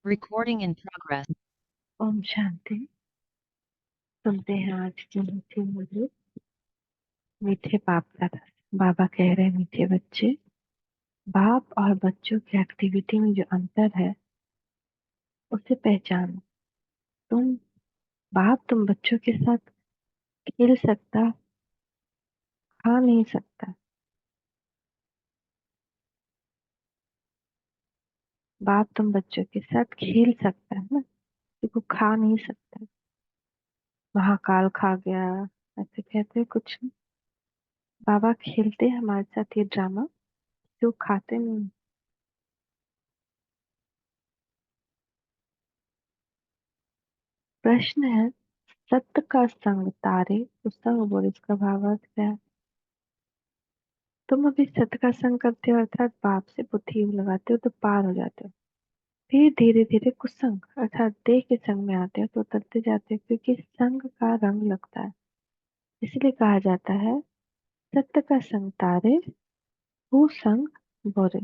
Recording in progress. Om Shanti. सुनते हैं आज के मीठे मधुर मीठे बाप का रस। बाबा कह रहे हैं, मीठे बच्चे, बाप और बच्चों की एक्टिविटी में जो अंतर है उसे पहचानो। तुम तुम बच्चों के साथ खेल सकता, खा नहीं सकता। बाप तुम बच्चों के साथ खेल सकता है ना, किसी को खा नहीं सकता। महाकाल खा गया ऐसे कहते हैं कुछ नहीं। बाबा खेलते हैं हमारे साथ ये ड्रामा, जो खाते नहीं। प्रश्न है, सत्य का संग तारे तो संग बोल, इसका भावार्थ क्या है? तुम अभी सत्य का संग करते हो अर्थात बाप से बुद्धि लगाते हो तो पार हो जाते हो। फिर धीरे धीरे कुसंग अर्थात देह के संग में आते हो तो उतरते जाते हो, क्योंकि संग का रंग लगता है। इसलिए कहा जाता है, सत्य का संग तारे, कुसंग बोरे।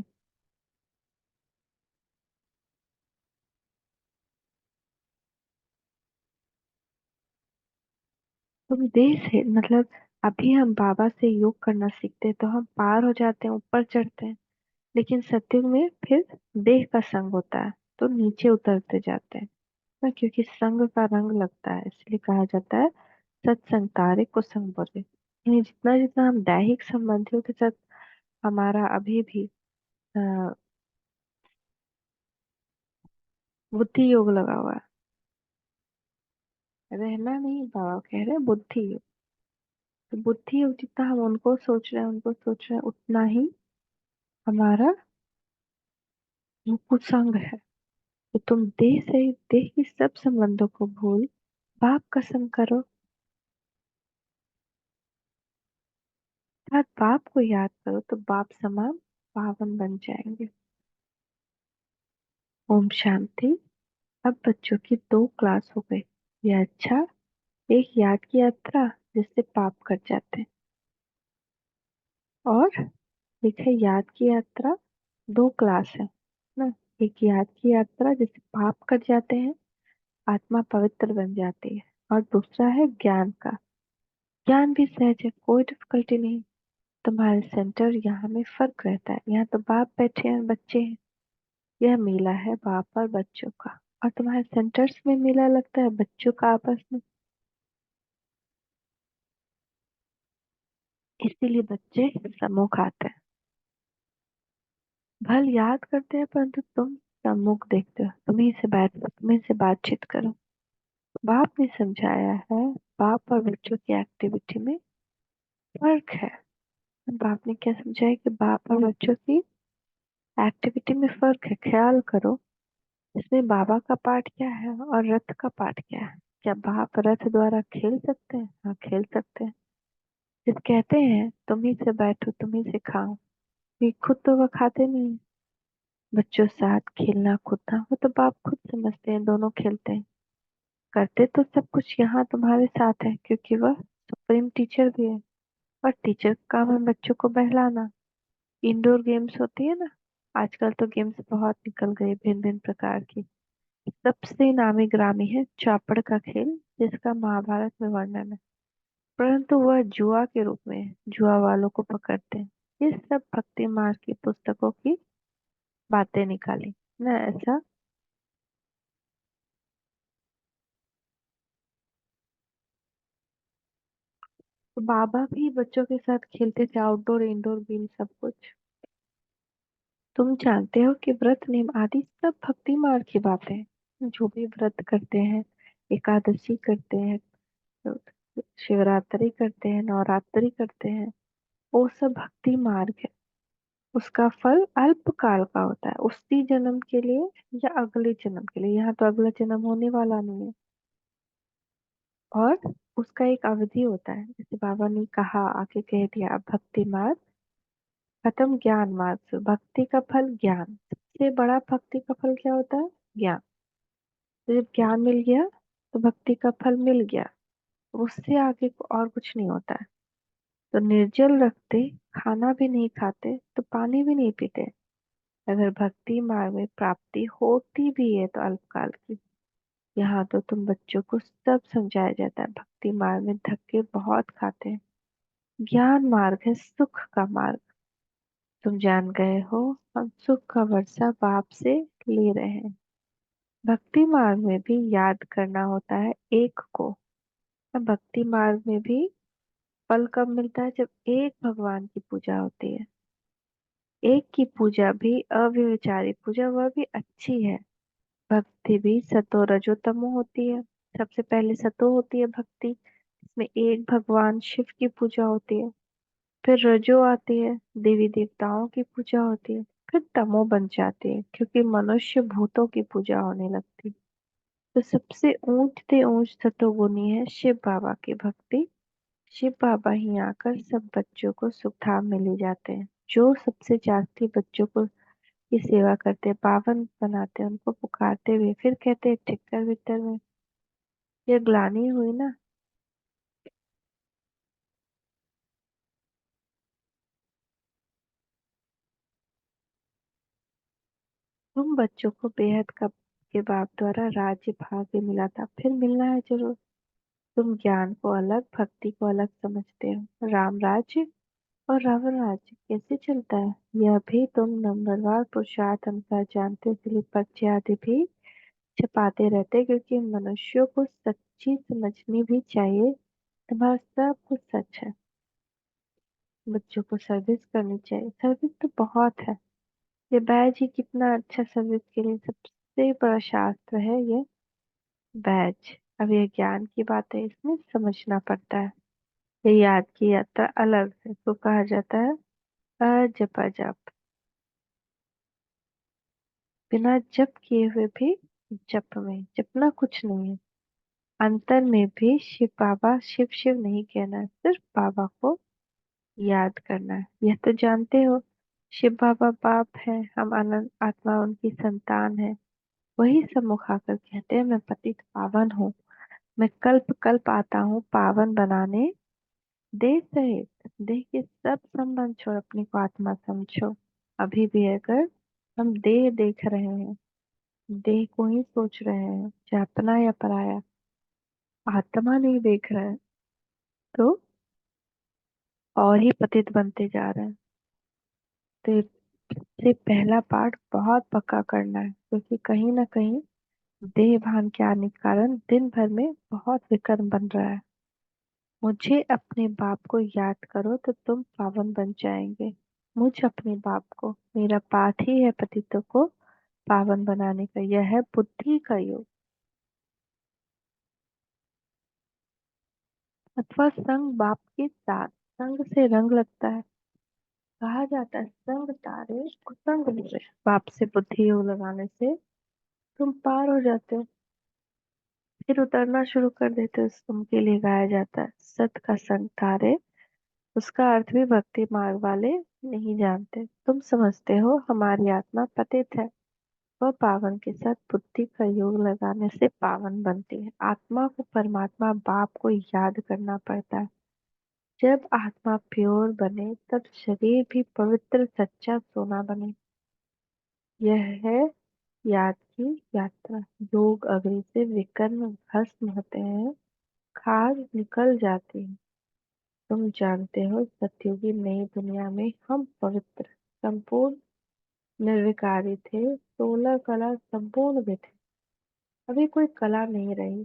तुम देह से मतलब अभी हम बाबा से योग करना सीखते हैं तो हम पार हो जाते हैं, ऊपर चढ़ते हैं। लेकिन सत्युग में फिर देह का संग होता है तो नीचे उतरते जाते हैं ना, क्योंकि संग का रंग लगता है। इसलिए कहा जाता है, सत्संग तारे को संग बोले। यानी जितना जितना हम दैहिक संबंधियों के साथ हमारा अभी भी अ, बुद्धि योग लगा हुआ है, रहना नहीं, बाबा कह रहे हैं बुद्धि योग। तो बुद्धि योग जितना हम उनको सोच रहे हैं, उतना ही हमारा वो कुसंग है। तो तुम देह से देह की सब संबंधों को भूल बाप का संग करो, अर्थात बाप को याद करो तो बाप समान पावन बन जाएंगे। ओम शांति। अब बच्चों की दो क्लास हो गई। यह अच्छा, एक याद की यात्रा जिससे पाप कट जाते हैं, और एक है याद की यात्रा। दो क्लास है ना, एक याद की यात्रा जिससे पाप कट जाते हैं, आत्मा पवित्र बन जाती है, और दूसरा है ज्ञान का। ज्ञान भी सहज है, कोई डिफिकल्टी नहीं। तुम्हारे सेंटर यहाँ में फर्क रहता है, यहाँ तो बाप बैठे हैं, बच्चे हैं। यह मेला है बाप और बच्चों का, और तुम्हारे सेंटर्स में मेला लगता है बच्चों का आपस में। इसीलिए बच्चे सम्मुख आते हैं, भल याद करते हैं, परंतु तुम सम्मुख देखते हो। तुम्ही से बैठ, तुम्ही से बातचीत करो। बाप ने समझाया है, बाप और बच्चों की एक्टिविटी में फर्क है। बाप ने क्या समझाया कि बाप और बच्चों की एक्टिविटी में फर्क है। ख्याल करो, इसमें बाबा का पार्ट क्या है और रथ का पार्ट क्या है। क्या बाप रथ द्वारा खेल सकते हैं? हाँ, खेल सकते हैं। जिस कहते हैं तुम्ही से बैठो तुम्ही से खाओ, ये खुद तो वो खाते नहीं। बच्चों साथ खेलना कूदना वो तो बाप खुद समझते हैं, दोनों खेलते हैं। करते तो सब कुछ यहाँ तुम्हारे साथ है, क्योंकि वह सुप्रीम टीचर भी है। और टीचर का काम है बच्चों को बहलाना। इंडोर गेम्स होती है ना, आजकल तो गेम्स बहुत निकल गए भिन्न भिन्न प्रकार की। सबसे नामी ग्रामी है चापड़ का खेल, जिसका महाभारत में वर्णन है, परंतु वह जुआ के रूप में है, जुआ वालों को पकड़ते हैं। ये सब भक्ति मार्ग की पुस्तकों की बातें निकाली ना, ऐसा। तो बाबा भी बच्चों के साथ खेलते थे, आउटडोर इंडोर गेम सब कुछ। तुम जानते हो कि व्रत नियम आदि सब भक्ति मार्ग की बातें हैं। जो भी व्रत करते हैं, एकादशी करते हैं, शिवरात्रि करते हैं, नवरात्रि करते हैं, वो सब भक्ति मार्ग है। उसका फल अल्पकाल का होता है, उसी जन्म के लिए या अगले जन्म के लिए। यहाँ तो अगला जन्म होने वाला नहीं है। और उसका एक अवधि होता है, जैसे बाबा ने कहा, आके कह दिया, अब भक्ति मार्ग खत्म, ज्ञान मार्ग से भक्ति का फल ज्ञान। सबसे बड़ा भक्ति का फल क्या होता है? ज्ञान। तो जब ज्ञान मिल गया तो भक्ति का फल मिल गया, उससे आगे को और कुछ नहीं होता है। तो निर्जल रखते, खाना भी नहीं खाते तो पानी भी नहीं पीते, अगर भक्ति मार्ग में प्राप्ति होती भी है तो अल्पकाल की। यहाँ तो तुम बच्चों को सब समझाया जाता है। भक्ति मार्ग में धक्के बहुत खाते हैं। ज्ञान मार्ग है सुख का मार्ग। तुम जान गए हो, हम सुख का वर्षा बाप से ले रहे हैं। भक्ति मार्ग में भी याद करना होता है एक को। भक्ति मार्ग में भी फल कब मिलता है? जब एक भगवान की पूजा होती है। एक की पूजा भी अव्यभिचारी पूजा, वह भी अच्छी है। भक्ति भी सतो रजो तमो होती है। सबसे पहले सतो होती है भक्ति, इसमें एक भगवान शिव की पूजा होती है। फिर रजो आती है, देवी देवताओं की पूजा होती है। फिर तमो बन जाती है, क्योंकि मनुष्य भूतों की पूजा होने लगती है। तो सबसे ऊंचते ऊंच सतोगुनी है शिव बाबा की भक्ति। शिव बाबा ही आकर सब बच्चों को सुख धाम में ले जाते हैं। जो सबसे जास्ती बच्चों को की सेवा करते, पावन बनाते, उनको पुकारते हुए फिर कहते, ठिक्कर विक्कर में ये ग्लानि हुई ना। तुम बच्चों को बेहद कब के बाप द्वारा राज्य भाग्य मिला था, फिर मिलना है जरूर। तुम ज्ञान को अलग, भक्ति को अलग समझते हो। राम राज्य और रावण राज्य कैसे चलता है, यह भी तुम नंबरवार पुरुषार्थ अनुसार जानते हो। इसलिए पर्चे आदि भी छपाते रहते, क्योंकि मनुष्यों को सच्ची समझनी भी चाहिए। तुम्हारा सब कुछ सच है। बच्चों को सर्विस करनी चाहिए। सर्विस तो बहुत है। ये बैज ही कितना अच्छा सर्विस के लिए सबसे बड़ा शास्त्र है ये बैज। अब ये ज्ञान की बात है, इसमें समझना पड़ता है। ये याद की यात्रा अलग है, इसको कहा जाता है अजप अजप। बिना जप किए हुए भी जप में जपना कुछ नहीं है। अंतर में भी शिव बाबा शिव शिव नहीं कहना है, सिर्फ बाबा को याद करना है। यह तो जानते हो, शिव बाबा बाप है, हम अनंत आत्मा उनकी संतान है। वही सम्मुख आकर कहते हैं, मैं पतित पावन हूँ। मैं कल्प कल्प आता हूँ पावन बनाने। देह सहित देह के सब संबंध छोड़ अपने को आत्मा समझो। अभी भी अगर हम देह देख रहे हैं, देह को ही सोच रहे हैं, चाहे अपना या पराया, आत्मा नहीं देख रहे हैं, तो और ही पतित बनते जा रहे हैं। तो इससे पहला पाठ बहुत पक्का करना है, क्योंकि कहीं ना कहीं देह भान के आने के कारण दिन भर में बहुत विकर्म बन रहा है। मुझे अपने बाप को याद करो तो तुम पावन बन जाएंगे। मुझ अपने बाप को, मेरा पाठ ही है पतितों को पावन बनाने का। यह है बुद्धि का योग। अथवा संग बाप के साथ, संग से रंग लगता है। कहा जाता है संग तारे कुसंग बुरे। बाप से बुद्धि योग लगाने से तुम पार हो जाते हो, फिर उतरना शुरू कर देते हो। उनके लिए गाया जाता है सत का संग तारे। उसका अर्थ भी भक्ति मार्ग वाले नहीं जानते। तुम समझते हो हमारी आत्मा पतित है, वह पावन के साथ बुद्धि का योग लगाने से पावन बनती है। आत्मा को परमात्मा बाप को याद करना पड़ता है। जब आत्मा प्योर बने तब शरीर भी पवित्र सच्चा सोना बने। यह है याद की यात्रा। योग अग्नि से विकर्म भस्म होते हैं, खाज निकल जाती है। तुम जानते हो सतयुगी नई दुनिया में हम पवित्र संपूर्ण निर्विकारी थे। 16 कला संपूर्ण भी थे। अभी कोई कला नहीं रही।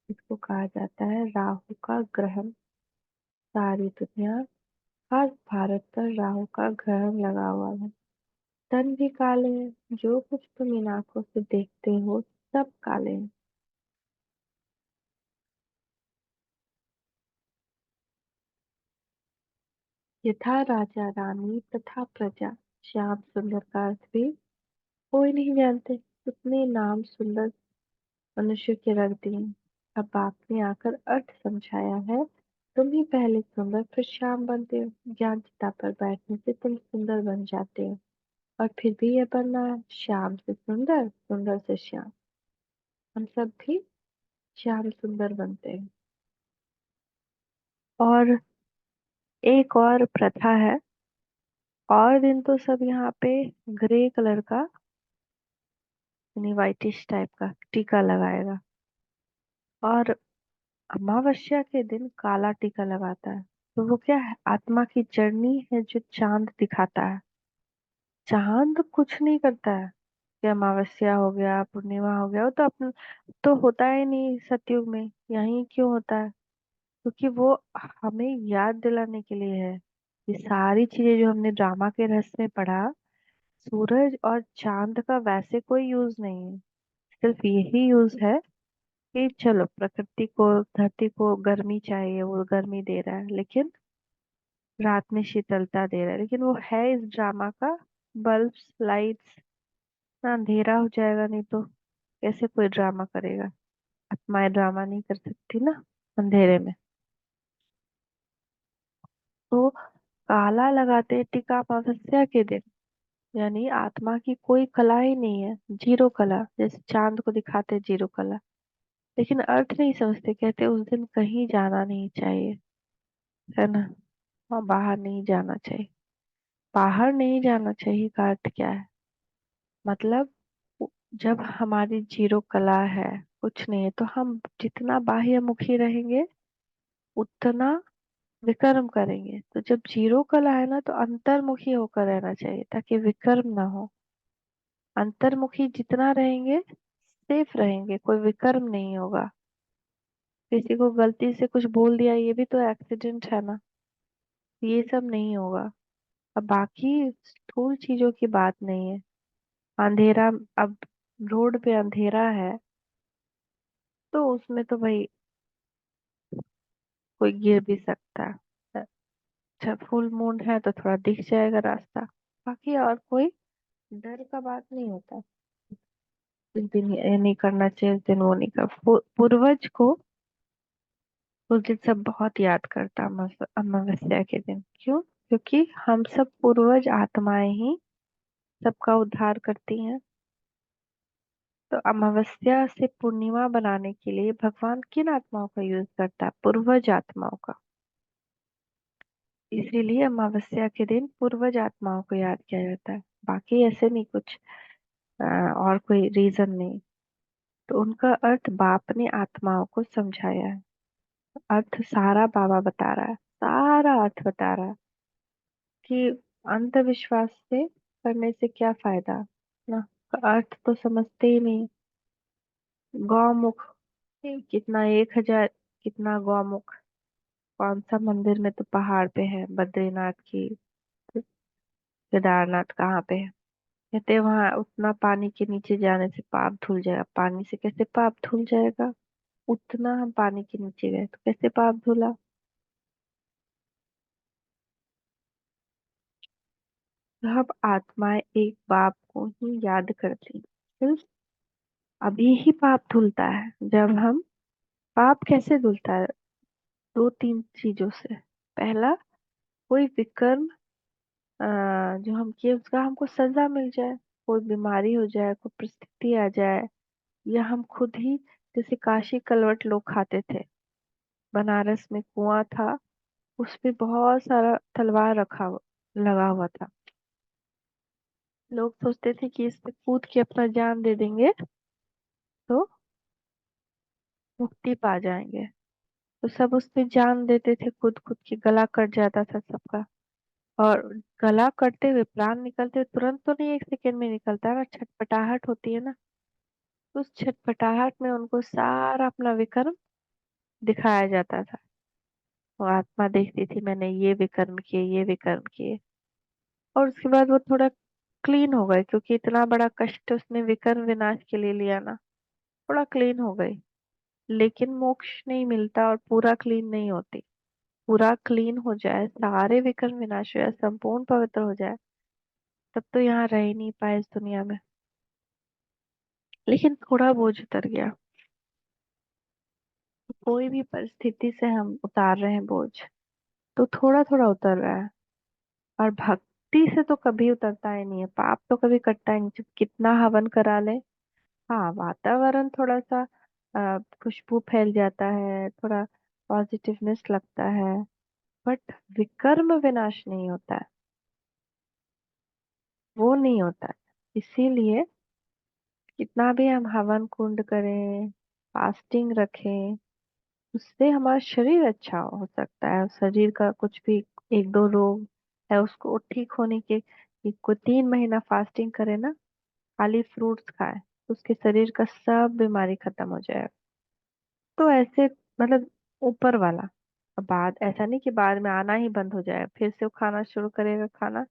इसको कहा जाता है राहु का ग्रहण। सारी दुनिया, खास भारत पर राहु का ग्रहण लगा हुआ है। तन भी काले हैं, जो कुछ तुम इन आंखों से देखते हो सब काले हैं। यथा राजा रानी तथा प्रजा। श्याम सुंदर का अर्थ भी कोई नहीं जानते। कितने नाम सुंदर मनुष्य के रख दिए। अब आपने आकर अर्थ समझाया है। तुम ही पहले सुंदर फिर श्याम बनते हो। ज्ञान चिता पर बैठने से तुम सुंदर बन जाते हो, और फिर भी यह बनना है श्याम से सुंदर, सुंदर से श्याम। हम सब भी श्याम सुंदर बनते हैं। और एक और प्रथा है, और दिन तो सब यहाँ पे ग्रे कलर का, यानी वाइटिश टाइप का टीका लगाएगा। और अमावस्या के दिन काला टीका लगाता है। तो वो क्या है, आत्मा की जर्नी है जो चांद दिखाता है। चांद कुछ नहीं करता है कि अमावस्या हो गया पूर्णिमा हो गया, वो तो अपन तो होता ही नहीं सतयुग में, यही क्यों होता है? क्योंकि वो हमें याद दिलाने के लिए है। ये सारी चीजें जो हमने ड्रामा के रहस्य में पढ़ा, सूरज और चांद का वैसे कोई यूज नहीं है। सिर्फ यही यूज है कि चलो प्रकृति को, धरती को गर्मी चाहिए, वो गर्मी दे रहा है, लेकिन रात में शीतलता दे रहा है, लेकिन वो है इस ड्रामा का बल्ब्स लाइट्स। अंधेरा हो जाएगा नहीं तो कैसे कोई ड्रामा करेगा? आत्माएं ड्रामा नहीं कर सकती ना अंधेरे में। तो काला लगाते हैं टीका अमावस्या के दिन, यानी आत्मा की कोई कला ही नहीं है, जीरो कला, जैसे चांद को दिखाते हैं जीरो कला। लेकिन अर्थ नहीं समझते, कहते उस दिन कहीं जाना नहीं चाहिए, है ना? और बाहर नहीं जाना चाहिए। बाहर नहीं जाना चाहिए का अर्थ क्या है? मतलब जब हमारी जीरो कला है, कुछ नहीं है, तो हम जितना बाह्य मुखी रहेंगे उतना विकर्म करेंगे। तो जब जीरो कला है ना, तो अंतर्मुखी होकर रहना चाहिए ताकि विकर्म ना हो। अंतर्मुखी जितना रहेंगे सेफ रहेंगे, कोई विकर्म नहीं होगा। किसी को गलती से कुछ बोल दिया, ये भी तो एक्सीडेंट है ना, ये सब नहीं होगा। अब बाकी स्थूल चीजों की बात नहीं है। अंधेरा, अब रोड पे अंधेरा है तो उसमें तो भाई कोई गिर भी सकता है। अच्छा फुल मून है तो थोड़ा दिख जाएगा रास्ता, बाकी और कोई डर का बात नहीं होता। इस दिन ये नहीं करना चाहिए, उस दिन वो नहीं कर, पूर्वज को उस दिन सब बहुत याद करता अमावस्या के दिन। क्यों? क्योंकि हम सब पूर्वज आत्माएं ही सबका उद्धार करती हैं। तो अमावस्या से पूर्णिमा बनाने के लिए भगवान किन आत्माओं का यूज करता है? पूर्वज आत्माओं का। इसीलिए अमावस्या के दिन पूर्वज आत्माओं को याद किया जाता है, बाकी ऐसे नहीं कुछ, और कोई रीजन नहीं। तो उनका अर्थ बाप ने आत्माओं को समझाया है। अर्थ सारा बाबा बता रहा है, सारा अर्थ बता रहा है कि अंधविश्वास से करने से क्या फायदा ना। अर्थ तो समझते ही नहीं। गौमुख, कितना 1,000, कितना गौमुख, कौन सा मंदिर में तो पहाड़ पे है बद्रीनाथ की, केदारनाथ कहाँ पे है? कहते वहां उतना पानी के नीचे जाने से पाप धुल जाएगा। पानी से कैसे पाप धुल जाएगा? उतना हम पानी के नीचे गए तो कैसे पाप धुला? सब आत्माएं एक बाप को ही याद करती, सिर्फ अभी ही पाप धुलता है जब हम, पाप कैसे धुलता है? दो तीन चीजों से। पहला, कोई विकर्म जो हम किए उसका हमको सजा मिल जाए, कोई बीमारी हो जाए, कोई परिस्थिति आ जाए, या हम खुद ही, जैसे काशी कलवट लोग खाते थे, बनारस में कुआं था, उस पे बहुत सारा तलवार लगा हुआ था। लोग सोचते थे कि इस पे कूद के अपना जान दे देंगे तो मुक्ति पा जाएंगे। तो सब उस पे जान देते थे, खुद खुद की गला कट जाता था सबका। और गला कटते हुए प्राण निकलते हुए तुरंत तो नहीं, 1 सेकेंड में निकलता है ना, छटपटाहट होती है ना। तो उस छटपटाहट में उनको सारा अपना विकर्म दिखाया जाता था। वो आत्मा देखती थी मैंने ये विकर्म किए, ये विकर्म किए। और उसके बाद वो थोड़ा क्लीन हो गए, क्योंकि इतना बड़ा कष्ट उसने विकर्म विनाश के लिए लिया ना, थोड़ा क्लीन हो गई। लेकिन मोक्ष नहीं मिलता और पूरा क्लीन नहीं होती। पूरा क्लीन हो जाए, सारे विकर्म विनाश हो जाए, संपूर्ण पवित्र हो जाए, तब तो यहाँ रह ही नहीं पाए इस दुनिया में। लेकिन थोड़ा बोझ उतर गया। कोई भी परिस्थिति से हम उतार रहे हैं बोझ, तो थोड़ा थोड़ा उतर रहा है। और भक्ति से तो कभी उतरता ही नहीं है, पाप तो कभी कटता ही नहीं, जब कितना हवन करा ले। हाँ वातावरण थोड़ा सा खुशबू फैल जाता है, थोड़ा पॉजिटिवनेस लगता है, बट विकर्म विनाश नहीं होता है। वो नहीं होता है। इसीलिए कितना भी हम हवन कुंड करें, फास्टिंग रखें, उससे हमारा शरीर अच्छा हो सकता है। शरीर का कुछ भी एक दो रोग है उसको ठीक होने के, कि कोई 3 महीना फास्टिंग करे ना, खाली फ्रूट्स खाए, उसके शरीर का सब बीमारी खत्म हो जाएगा। तो ऐसे मतलब ऊपर वाला। अब बाद ऐसा नहीं कि बाद में आना ही बंद हो जाए, फिर से वो खाना शुरू करेगा खाना,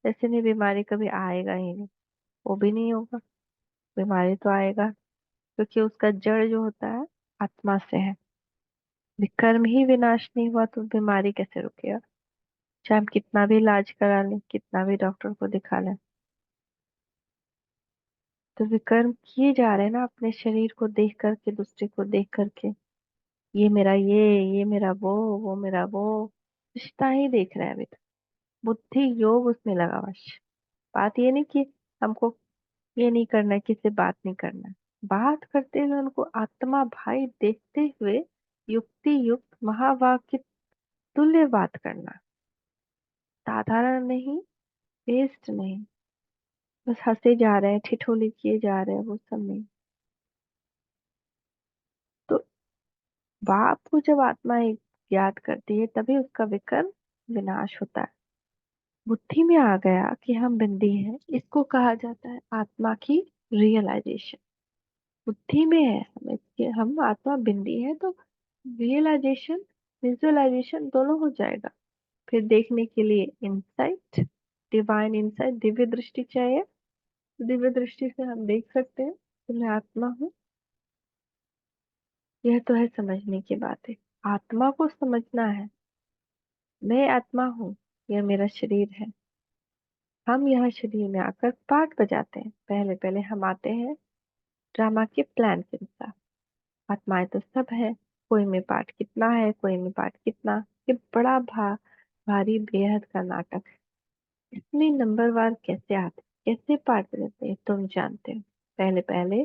ऐसे नहीं, बीमारी कभी आएगा ही नहीं। वो भी नहीं होगा, बीमारी तो आएगा, क्योंकि उसका जड़ जो होता है आत्मा से है। कर्म ही विनाश नहीं हुआ तो बीमारी कैसे रुकेगा? चाहे हम कितना भी इलाज करा लें, कितना भी डॉक्टर को दिखा लें, तो विकर्म किए जा रहे हैं ना, अपने शरीर को देख करके, दूसरे को देख करके। ये मेरा ये मेरा वो मेरा वो, रिश्ता ही देख रहे हैं अभी तक। बुद्धि योग उसमें लगा बस। बात ये नहीं कि हमको ये नहीं करना है, किसी से बात नहीं करना है। बात करते हुए उनको आत्मा भाई देखते हुए युक्ति युक्त महावाक्य तुल्य बात करना। साधारण नहीं, वेस्ट नहीं, बस हंसे जा रहे हैं, ठिठोली किए जा रहे हैं, वो सब नहीं। तो बाप को जब आत्मा एक याद करती है तभी उसका विकर्म विनाश होता है। बुद्धि में आ गया कि हम बंदी हैं, इसको कहा जाता है आत्मा की रियलाइजेशन। बुद्धि में है हम आत्मा बिंदी है, तो रियलाइजेशन, विजुअलाइजेशन दोनों हो जाएगा। फिर देखने के लिए इंसाइट, डिवाइन इंसाइट, दिव्य दृष्टि चाहिए। दिव्य दृष्टि से हम देख सकते हैं कि मैं आत्मा हूँ। यह तो है समझने की बात है। आत्मा को समझना है, मैं आत्मा हूँ, यह मेरा शरीर है। हम यह शरीर में आकर पार्ट बजाते हैं। पहले पहले हम आते हैं ड्रामा के प्लान के अनुसार। आत्माएं तो सब है, कोई में पार्ट कितना है, कोई में पार्ट कितना। ये बड़ा भारी बेहद का नाटक है। इसमें नंबरवार कैसे आते, कैसे पार्ट बजाते हैं तुम जानते हो। पहले पहले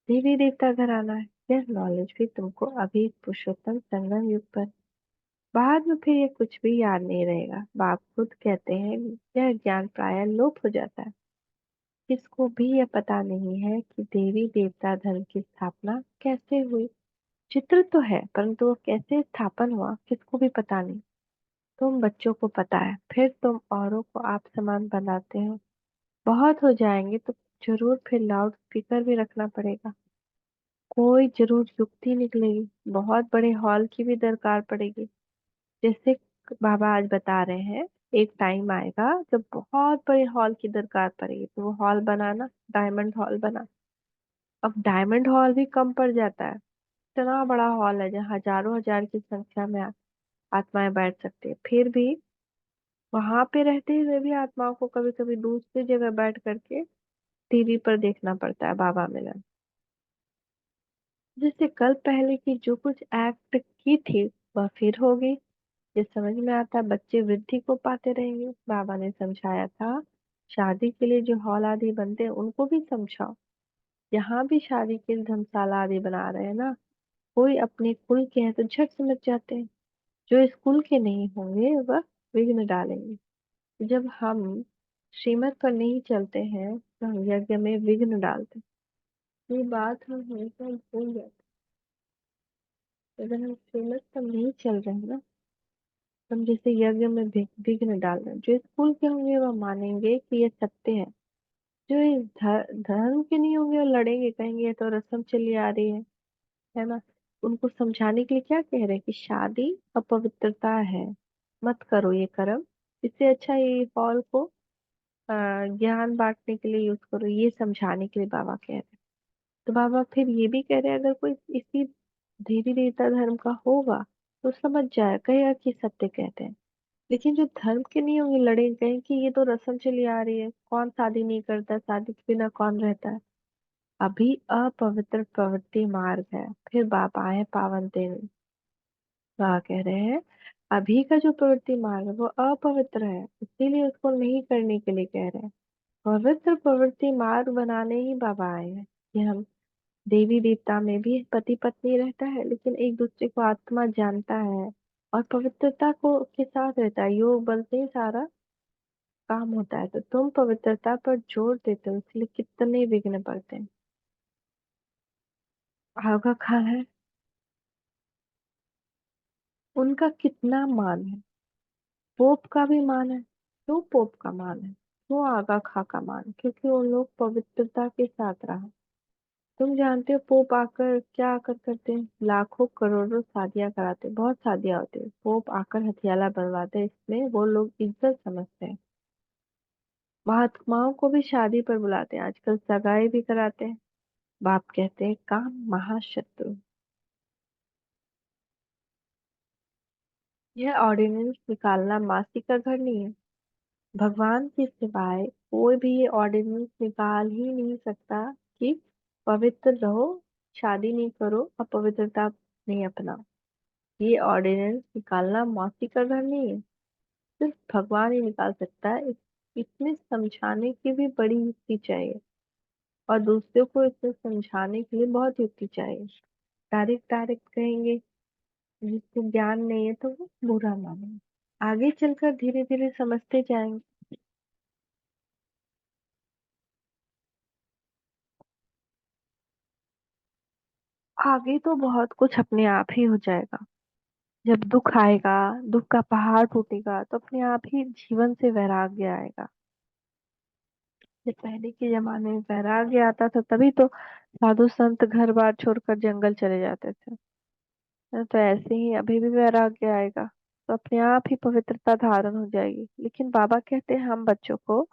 देवी देवता घर आना है, यह नॉलेज भी तुमको अभी पुरुषोत्तम संगम युग पर। बाद में फिर ये कुछ भी याद नहीं रहेगा। बाप खुद कहते हैं यह ज्ञान प्राय लोप हो जाता है। किसको भी यह पता नहीं है कि देवी देवता धर्म की स्थापना कैसे हुई। चित्र तो है, परंतु वो कैसे स्थापन हुआ किसको भी पता नहीं। तुम बच्चों को पता है, फिर तुम औरों को आप समान बनाते हो। बहुत हो जाएंगे तो जरूर फिर लाउड स्पीकर भी रखना पड़ेगा। कोई जरूर युक्ति निकलेगी, बहुत बड़े हॉल की भी दरकार पड़ेगी। जैसे बाबा आज बता रहे हैं, एक टाइम आएगा जब बहुत बड़े हॉल की दरकार पड़ेगी, तो वो हॉल बनाना, डायमंड हॉल बना। अब डायमंड हॉल भी कम पड़ जाता है। इतना बड़ा हॉल है जहाँ हजारों हजार की संख्या में आत्माएं बैठ सकती है। फिर भी वहां पे रहते हुए भी आत्माओं को कभी कभी दूसरी जगह बैठ करके टीवी पर देखना पड़ता है बाबा मिलन। जिससे कल पहले की जो कुछ एक्ट की थी वह फिर होगी। ये समझ में आता है, बच्चे वृद्धि को पाते रहेंगे। बाबा ने समझाया था शादी के लिए जो हॉल आदि बनते हैं उनको भी समझाओ। यहाँ भी शादी के लिए धर्मशाला आदि बना रहे हैं ना, कोई अपने कुल के हैं तो झट समझ जाते हैं। जो इस कुल के नहीं होंगे वह विघ्न डालेंगे। जब हम श्रीमत पर नहीं चलते हैं तो हम यज्ञ में विघ्न डालते हैं। ये बात हम हमेशा भूल जाते हैं। अगर हम श्रीमत पर नहीं चल रहे हैं ना, तो हम जैसे यज्ञ में विघ्न डाल रहे हैं। जो स्कूल के होंगे वह मानेंगे कि ये सत्य है। जो इस धर्म के नहीं होंगे वो लड़ेंगे, कहेंगे ये तो रस्म चली आ रही है ना। उनको समझाने के लिए क्या कह रहे हैं कि शादी अपवित्रता है, मत करो ये कर्म। इससे अच्छा ये हॉल को ज्ञान बांटने के लिए यूज करो, ये समझाने के लिए बाबा कह रहे हैं। तो बाबा फिर ये भी कह रहे हैं अगर कोई इसी देवी देवता धर्म का होगा तो समझ जाए, कहेगा कि सत्य कहते हैं। लेकिन जो धर्म के नहीं होंगे लड़ेंगे, कहेंगे कि ये तो रस्म चली आ रही है, कौन शादी नहीं करता, शादी के बिना कौन रहता है। अभी अपवित्र प्रवृत्ति मार्ग है। फिर बाप आए पावन दिन, बाबा कह रहे हैं अभी का जो प्रवृत्ति मार्ग है वो अपवित्र है, इसीलिए उसको नहीं करने के लिए कह रहे हैं। पवित्र प्रवृत्ति मार्ग बनाने ही बाबा आए हैं। कि हम देवी देवता में भी पति पत्नी रहता है, लेकिन एक दूसरे को आत्मा जानता है और पवित्रता को के साथ रहता है। योग बल से ही सारा काम होता है, तो तुम पवित्रता पर जोर देते हो, इसलिए कितने विघ्न पड़ते हैं। आगा खान है, उनका कितना मान है। पोप का भी मान है। क्यों पोप का मान है? क्यों आगा खा का मान? क्योंकि उन लोग पवित्रता के साथ रहा। तुम जानते हो पोप आकर क्या आकर करते हैं? लाखों करोड़ों शादियां कराते हैं, बहुत शादियां होती है, पोप आकर हथियाला बनवाते हैं, इसमें वो लोग इज्जत समझते हैं। महात्माओं को भी शादी पर बुलाते हैं, आजकल सगाई भी कराते हैं। बाप कहते हैं काम महाशत्रु। यह ऑर्डिनेंस निकालना मासी का घर नहीं है। भगवान के सिवाय कोई भी ये ऑर्डिनेंस निकाल ही नहीं सकता कि पवित्र रहो, शादी नहीं करो, अपवित्रता नहीं अपनाओ। ये ऑर्डिनेंस निकालना मौसी का घर नहीं है। सिर्फ भगवान ही निकाल सकता है। इसमें समझाने की भी बड़ी युक्ति चाहिए, और दूसरों को इसमें समझाने के लिए बहुत युक्ति चाहिए। डायरेक्ट डायरेक्ट कहेंगे, जिसको ज्ञान नहीं है तो वो बुरा मानेंगे। आगे चलकर धीरे धीरे समझते जाएंगे। आगे तो बहुत कुछ अपने आप ही हो जाएगा। जब दुख आएगा, दुख का पहाड़ टूटेगा, तो अपने आप ही जीवन से वैराग्य आएगा। जब पहले के जमाने में वैराग्य आता था, तभी तो साधु संत घर बार छोड़कर जंगल चले जाते थे। तो ऐसे ही अभी भी वैराग्य आएगा, तो अपने आप ही पवित्रता धारण हो जाएगी। लेकिन बाबा कहते हैं हम बच्चों को,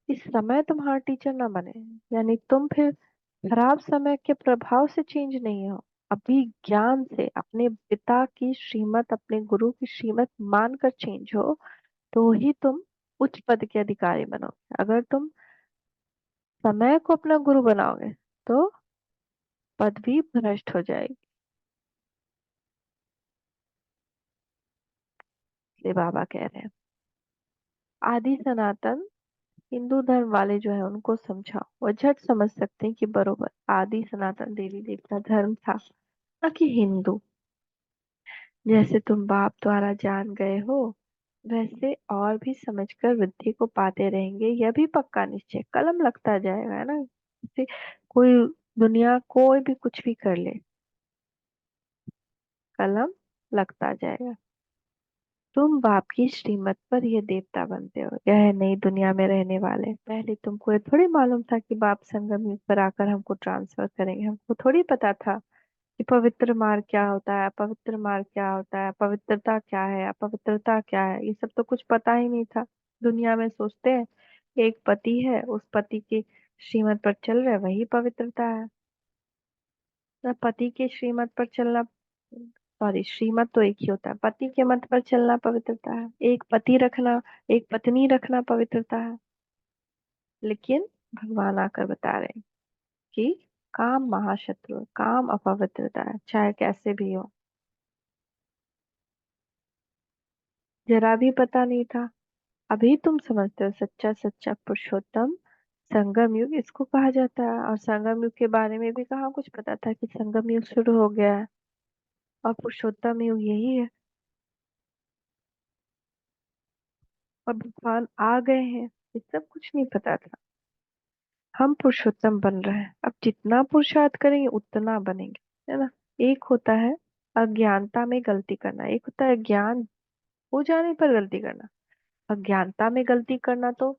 इस समय तुम्हारा टीचर ना बने, यानी तुम फिर खराब समय के प्रभाव से चेंज नहीं हो। अभी ज्ञान से अपने पिता की श्रीमत, अपने गुरु की श्रीमत मानकर चेंज हो, तो ही तुम उच्च पद के अधिकारी बनोगे। अगर तुम समय को अपना गुरु बनाओगे, तो पदवी भ्रष्ट हो जाएगी। ये बाबा कह रहे हैं। आदि सनातन हिंदू धर्म वाले जो है उनको समझाओ, वो झट समझ सकते हैं कि बरोबर आदि सनातन देवी देवता धर्म था, ना कि हिंदू। जैसे तुम बाप द्वारा जान गए हो, वैसे और भी समझकर वृद्धि को पाते रहेंगे, यह भी पक्का निश्चय। कलम लगता जाएगा, है ना। जैसे कोई दुनिया कोई भी कुछ भी कर ले, कलम लगता जाएगा। तुम बाप की श्रीमत पर ये देवता बनते हो, यह नई दुनिया में रहने वाले। पहले तुमको ये थोड़ी मालूम था कि बाप संगम युग पर आकर हमको ट्रांसफर करेंगे। हमको थोड़ी पता था कि पवित्र मार्ग क्या होता है, अपवित्र मार्ग क्या होता है, पवित्रता क्या है, अपवित्रता क्या है, ये सब तो कुछ पता ही नहीं था। दुनिया में सोचते हैं एक पति है, उस पति की श्रीमत पर चल रहे, वही पवित्रता है। ना पति के श्रीमत पर चलना, सॉरी, श्रीमत तो एक ही होता है, पति के मत पर चलना पवित्रता है। एक पति रखना, एक पत्नी रखना पवित्रता है। लेकिन भगवान आकर बता रहे हैं कि काम महाशत्रु है, काम अपवित्रता है, चाहे कैसे भी हो। जरा भी पता नहीं था, अभी तुम समझते हो। सच्चा सच्चा पुरुषोत्तम संगम युग इसको कहा जाता है। और संगम युग के बारे में भी कहाँ कुछ पता था कि संगम युग शुरू हो गया है, और पुरुषोत्तम युग यही है, और भगवान आ गए हैं। ये सब कुछ नहीं पता था। हम पुरुषोत्तम बन रहे हैं, अब जितना पुरुषार्थ करेंगे उतना बनेंगे, है ना। एक होता है अज्ञानता में गलती करना, एक होता है ज्ञान हो जाने पर गलती करना। अज्ञानता में गलती करना तो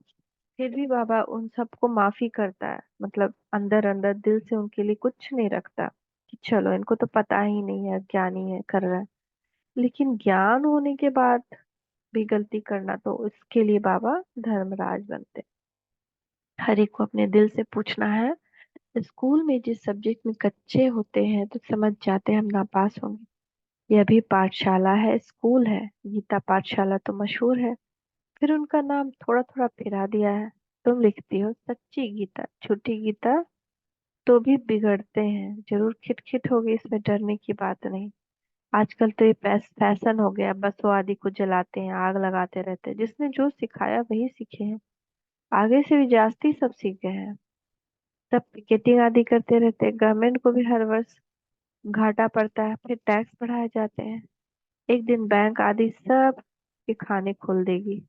फिर भी बाबा उन सबको माफी करता है, मतलब अंदर अंदर दिल से उनके लिए कुछ नहीं रखता कि चलो इनको तो पता ही नहीं है, ज्ञानी है, कर रहा है। लेकिन ज्ञान होने के बाद भी गलती करना, तो उसके लिए बाबा धर्मराज बनते हैं। हर एक को अपने दिल से पूछना है। स्कूल में जिस सब्जेक्ट में कच्चे होते हैं तो समझ जाते हैं हम नापास होंगे। यह भी पाठशाला है, स्कूल है। गीता पाठशाला तो मशहूर है, फिर उनका नाम थोड़ा थोड़ा फिरा दिया है। तुम लिखती हो सच्ची गीता, झूठी गीता तो भी बिगड़ते हैं, जरूर खिटखिट होगी, इसमें डरने की बात नहीं। आजकल तो ये फैशन हो गया, बसों आदि को जलाते हैं, आग लगाते रहते हैं। जिसने जो सिखाया वही सीखे हैं, आगे से भी जास्ती सब सीख गए हैं। सब पिकेटिंग आदि करते रहते हैं, गवर्नमेंट को भी हर वर्ष घाटा पड़ता है, फिर टैक्स बढ़ाए जाते हैं। एक दिन बैंक आदि सब के खाने खोल देगी।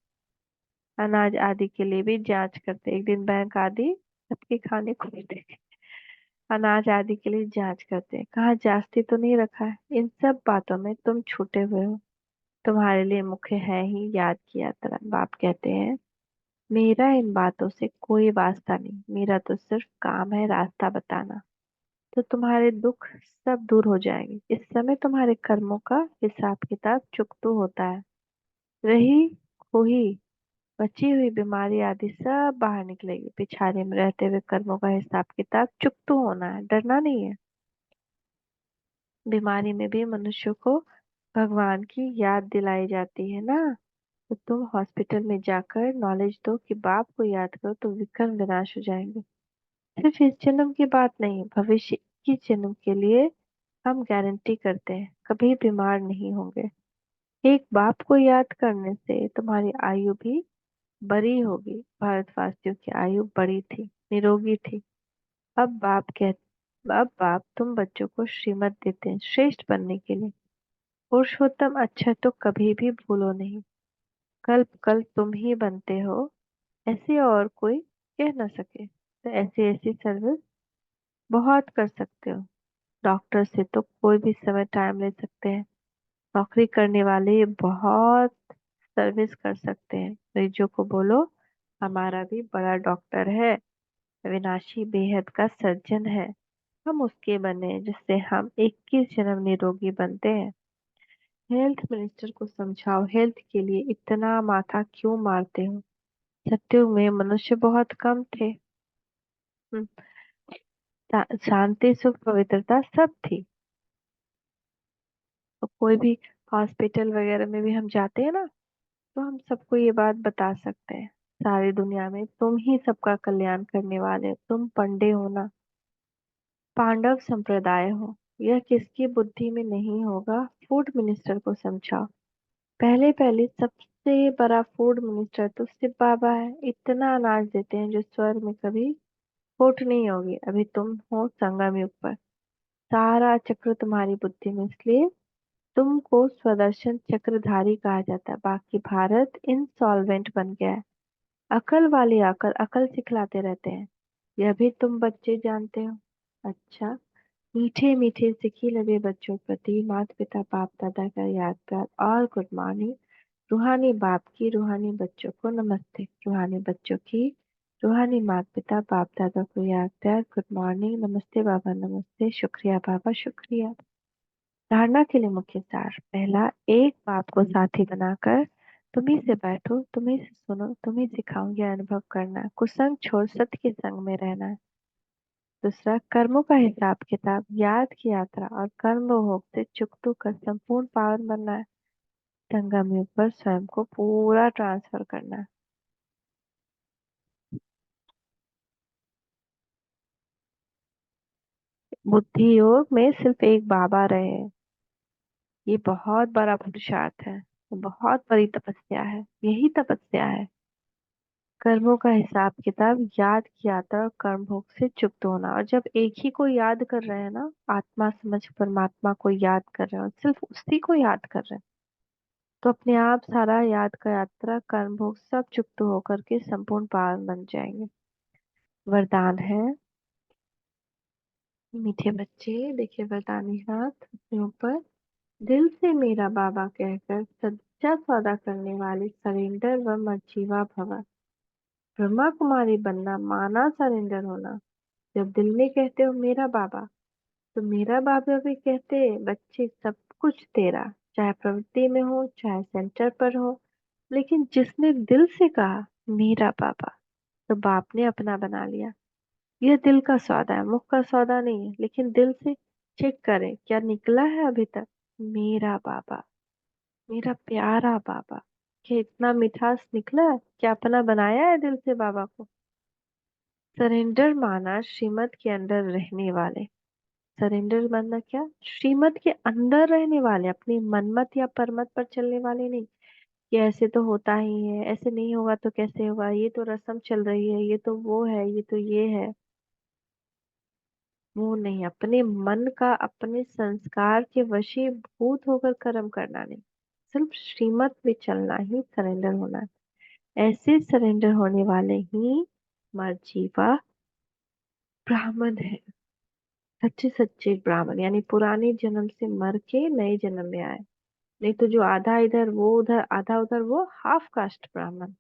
अनाज आदि के लिए भी जांच करते। एक दिन बैंक आदि सबके खाने खोलते, अनाज आदि के लिए जांच करते हैं, कहाँ जास्ती तो नहीं रखा है। इन सब बातों में तुम छूटे हुए हो। तुम्हारे लिए मुख्य है ही याद की यात्रा। बाप कहते हैं, मेरा इन बातों से कोई वास्ता नहीं, मेरा तो सिर्फ काम है रास्ता बताना। तो तुम्हारे दुख सब दूर हो जाएंगे। इस समय तुम्हारे कर्मों का हिसाब किताब चुकतू होता है। रही खोई बची हुई बीमारी आदि सब बाहर निकलेगी। पिछाड़ी में रहते हुए कर्मों का हिसाब किताब चुकतू होना है, डरना नहीं है। बीमारी में भी मनुष्य को भगवान की याद दिलाई जाती है ना। तो तुम हॉस्पिटल में जाकर नॉलेज दो कि बाप को याद करो तो विक्रम विनाश हो जाएंगे। सिर्फ इस जन्म की बात नहीं, भविष्य की जन्म के लिए हम गारंटी करते हैं कभी बीमार नहीं होंगे। एक बाप को याद करने से तुम्हारी आयु भी बड़ी होगी। भारतवासियों की आयु बड़ी थी, निरोगी थी। अब बाप कह अब बाप तुम बच्चों को श्रीमत देते हैं श्रेष्ठ बनने के लिए। पुरुषोत्तम अच्छा तो कभी भी भूलो नहीं। कल्प कल्प तुम ही बनते हो, ऐसे और कोई कह न सके। तो ऐसी ऐसी सर्विस बहुत कर सकते हो। डॉक्टर से तो कोई भी समय टाइम ले सकते हैं। नौकरी करने वाले बहुत सर्विस कर सकते हैं। मरीजों को बोलो, हमारा भी बड़ा डॉक्टर है, अविनाशी बेहद का सर्जन है। हम उसके बने जिससे हम 21 जन्म निरोगी बनते हैं। हेल्थ मिनिस्टर को समझाओ, हेल्थ के लिए इतना माथा क्यों मारते हो। सत्युग में मनुष्य बहुत कम थे। हम्म, शांति सुख पवित्रता सब थी। तो कोई भी हॉस्पिटल वगैरह में भी हम जाते हैं ना, तो हम सबको ये बात बता सकते हैं, सारी दुनिया में तुम ही सबका कल्याण करने वाले हो। तुम पंडे हो ना, पांडव संप्रदाय हो। यह किसकी बुद्धि में नहीं होगा। फूड मिनिस्टर को समझाओ। पहले पहले सबसे बड़ा फूड मिनिस्टर तो शिव बाबा है। इतना अनाज देते हैं जो स्वर्ग में कभी खोट नहीं होगी। अभी तुम हो संगम युग पर, सारा चक्र तुम्हारी बुद्धि में, इसलिए तुमको स्वदर्शन चक्रधारी कहा जाता है। बाकी भारत इंसॉल्वेंट बन गया है। अकल वाले आकर अकल सिखलाते रहते हैं, यह भी तुम बच्चे जानते हो। अच्छा, मीठे मीठे सिखी लगे बच्चों प्रति माता पिता बाप दादा का याद प्यार और गुड मॉर्निंग। रूहानी बाप की रूहानी बच्चों को नमस्ते। रूहानी बच्चों की रूहानी माता पिता बाप दादा को याद प्यार गुड मॉर्निंग, नमस्ते बाबा नमस्ते, शुक्रिया बाबा शुक्रिया। धारणा के लिए मुख्य सार। पहला, एक बाप को साथी बनाकर तुम्ही से बैठो, तुम्ही से सुनो, तुम्ही सिखाऊंगी अनुभव करना। कुसंग छोड़ सत्य के संग में रहना है। दूसरा, कर्मों का हिसाब किताब, याद की यात्रा और कर्म भोग से चुकतू कर संपूर्ण पावन बनना है। संगम युग पर स्वयं को पूरा ट्रांसफर करना है। बुद्धि योग में सिर्फ एक बाबा रहे, ये बहुत बड़ा पुरुषार्थ है, बहुत बड़ी तपस्या है, यही तपस्या है। कर्मों का हिसाब किताब, याद की यात्रा और कर्म भोग से चुक्त होना। और जब एक ही को याद कर रहे हैं ना, आत्मा समझ परमात्मा को याद कर रहे हैं और सिर्फ उसी को याद कर रहे हैं, तो अपने आप सारा याद का यात्रा कर्म भोग सब चुक्त होकर के संपूर्ण पावन बन जाएंगे। वरदान है, मीठे बच्चे देखिए वरदानी हाथ अपने ऊपर। दिल से मेरा बाबा कहकर सच्चा सौदा करने वाले सरेंडर व मर्जीवा भव। ब्रह्मा कुमारी बनना माना सरेंडर होना। जब दिल में कहते हो मेरा बाबा, तो मेरा बाबा भी कहते हैं बच्चे सब कुछ तेरा, चाहे प्रवृत्ति में हो चाहे सेंटर पर हो। लेकिन जिसने दिल से कहा मेरा बाबा, तो बाप ने अपना बना लिया। यह दिल का सौदा है, मुख का सौदा नहीं है। लेकिन दिल से चेक करें क्या निकला है अभी तक। मेरा बाबा, मेरा प्यारा बाबा, क्या इतना मिठास निकला है, क्या अपना बनाया है दिल से बाबा को। सरेंडर माना श्रीमत के अंदर रहने वाले। सरेंडर मानना क्या, श्रीमत के अंदर रहने वाले, अपनी मनमत या परमत पर चलने वाले नहीं। कि ऐसे तो होता ही है, ऐसे नहीं होगा तो कैसे होगा, ये तो रस्म चल रही है, ये तो वो है, ये तो ये है। वो नहीं, अपने मन का अपने संस्कार के वशीभूत होकर कर्म करना नहीं, सिर्फ श्रीमत में चलना ही सरेंडर होना है। ऐसे सरेंडर होने वाले ही मर्जीवा ब्राह्मण है। सच्चे सच्चे ब्राह्मण यानी पुराने जन्म से मर के नए जन्म में आए। नहीं तो जो आधा इधर वो उधर आधा उधर वो हाफ कास्ट ब्राह्मण।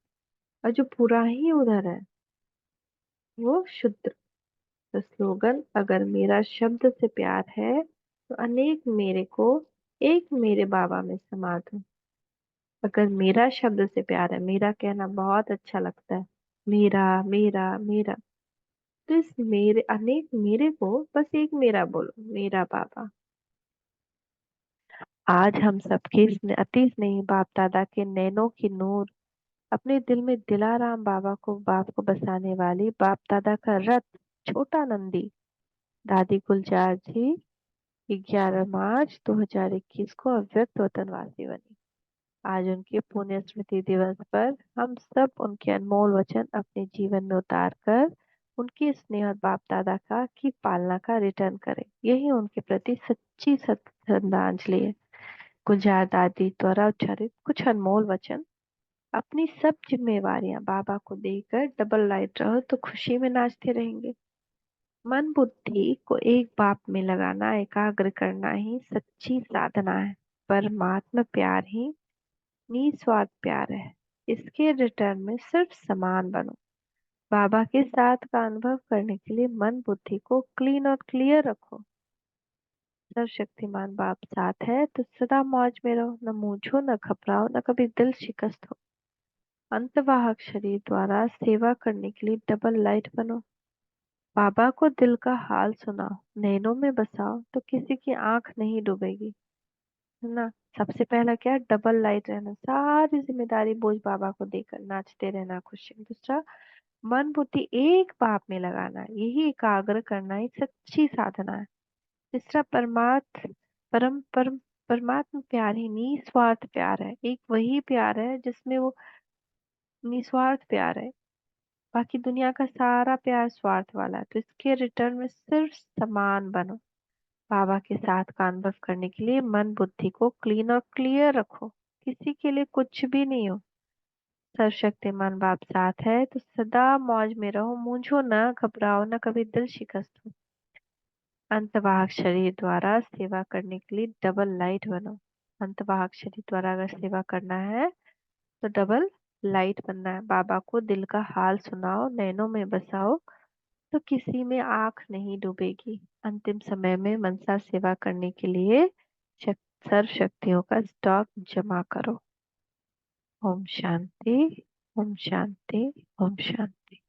और जो पूरा ही उधर है वो शुद्र। तो स्लोगन, अगर मेरा शब्द से प्यार है तो अनेक मेरे को एक मेरे बाबा में समा दो। अगर मेरा शब्द से प्यार है, मेरा कहना बहुत अच्छा लगता है, मेरा मेरा मेरा, तो इस मेरे अनेक मेरे को बस एक मेरा बोलो, मेरा बाबा। आज हम सबके अति स्नेही बाप दादा के नैनों की नूर अपने दिल में दिलाराम बाबा को बाप को बसाने वाली बाप दादा का रथ छोटा नंदी दादी गुलजार जी 11 मार्च 2021 को अव्यक्त वतनवासी बनी। आज उनके पुण्य स्मृति दिवस पर हम सब उनके अनमोल वचन अपने जीवन में उतार कर उनके स्नेह और बाप दादा का की पालना का रिटर्न करें। यही उनके प्रति सच्ची श्रद्धांजलि है। गुलजार दादी द्वारा उच्चारित कुछ अनमोल वचन। अपनी सब जिम्मेवारियां बाबा को देकर डबल लाइट रहो तो खुशी में नाचते रहेंगे। मन बुद्धि को एक बाप में लगाना, एकाग्र करना ही सच्ची साधना है। परमात्मा प्यार ही निस्वार्थ प्यार है। इसके रिटर्न में सिर्फ समान बनो। बाबा के साथ का अनुभव करने के लिए मन बुद्धि को क्लीन और क्लियर रखो। सर्वशक्तिमान बाप साथ है तो सदा मौज में रहो, न मूंझो न घबराओ न कभी दिल शिकस्त हो। अंतवाहक शरीर द्वारा सेवा करने के लिए डबल लाइट बनो। बाबा को दिल का हाल सुनाओ, नैनों में बसाओ तो किसी की आंख नहीं डूबेगी, है ना। सबसे पहला क्या, डबल लाइट रहना, सारी जिम्मेदारी बोझ बाबा को देकर नाचते रहना खुशी में। दूसरा, मन बुद्धि एक बाप में लगाना, यही एकाग्र करना ही सच्ची साधना है। तीसरा, परमात्म प्यार ही निस्वार्थ प्यार है। एक वही प्यार है जिसमें वो निस्वार्थ प्यार है। बाकी दुनिया का सारा प्यार स्वार्थ वाला है। तो इसके रिटर्न में सिर्फ समान बनो। बाबा के साथ का अनुभव करने के लिए मन बुद्धि को क्लीन और क्लियर रखो। किसी के लिए कुछ भी नहीं हो। सर्वशक्तिमान बाप साथ है तो सदा मौज में रहो, मूंझो न घबराओ न कभी दिल शिकस्त हो। अंतवाहक शरीर द्वारा सेवा करने के लिए डबल लाइट बनो। अंतवाहक शरीर द्वारा अगर सेवा करना है तो डबल लाइट बनना है। बाबा को दिल का हाल सुनाओ, नैनों में बसाओ तो किसी में आंख नहीं डूबेगी। अंतिम समय में मनसा सेवा करने के लिए सर्व शक्तियों का स्टॉक जमा करो। ओम शांति, ओम शांति, ओम शांति।